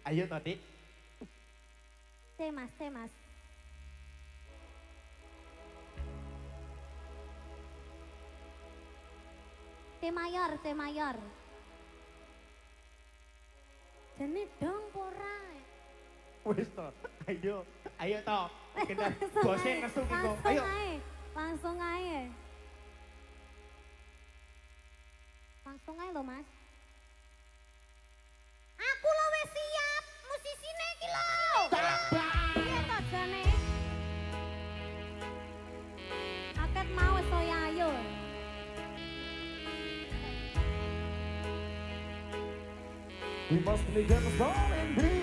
Ayo tadi. Mas. T mayor. Jane dong pora. Wis to. Ayo to. Kita bose nesu ki kok. Ayo. Langsung ae. Langsung ae lho, Mas. Aku lo wis siap, musisine iki lho. Piye to jane? Aket mau saya ayo. Dimas Penigan Salendri.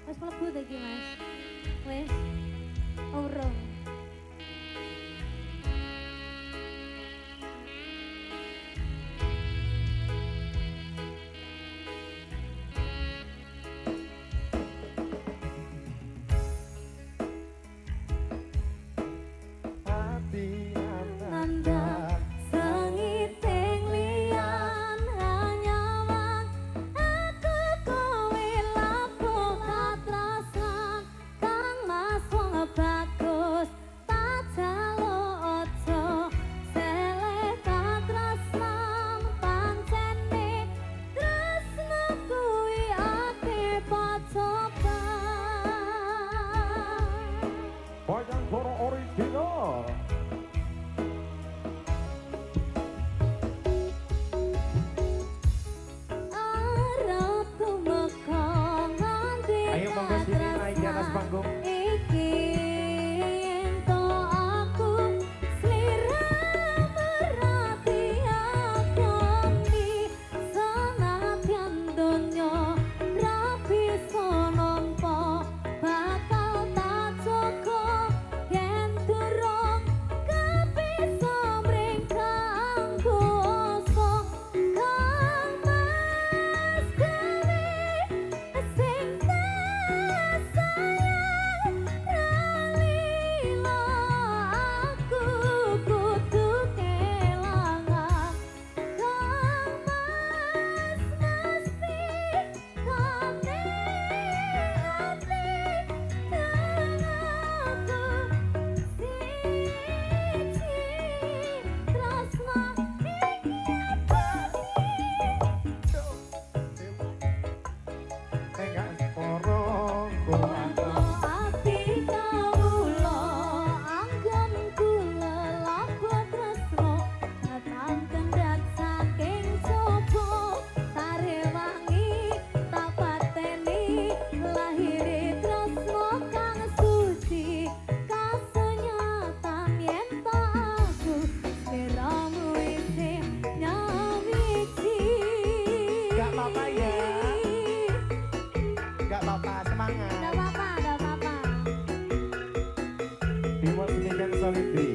Wes mlebu ta iki, Mas? Wes. Urung. Hati Nanda sengiting liyan hanyawan aku kowe lapo katrasan kang mas wong bagus tak jaluk aja seleh katrasan pancene tresno kuwi ake pacoban Wayang Koro original. arepku meka nganti Ayo monggo sini naik di atas panggung. iki ento aku sliramu rati akoni senadyan donya ra bisa nampa bakal tak jaga yen durung kapisa mring kanggo asa kang mas gawe sing tak sayang ralila aku kudu kelangan kang mas mesti kane ati kang aku siji tresno iki Enggak Koro ati kawula anggon kula lapo tresno datang kendhat saking coba tarewangi tak pateni lahire tresno kang suci kasunyatan yen tak aku sliramu isih nyawiji Gak apa-apa ya. Gak apa-apa, semangat. Nggak apa-apa. Dimas Penigan Salendri.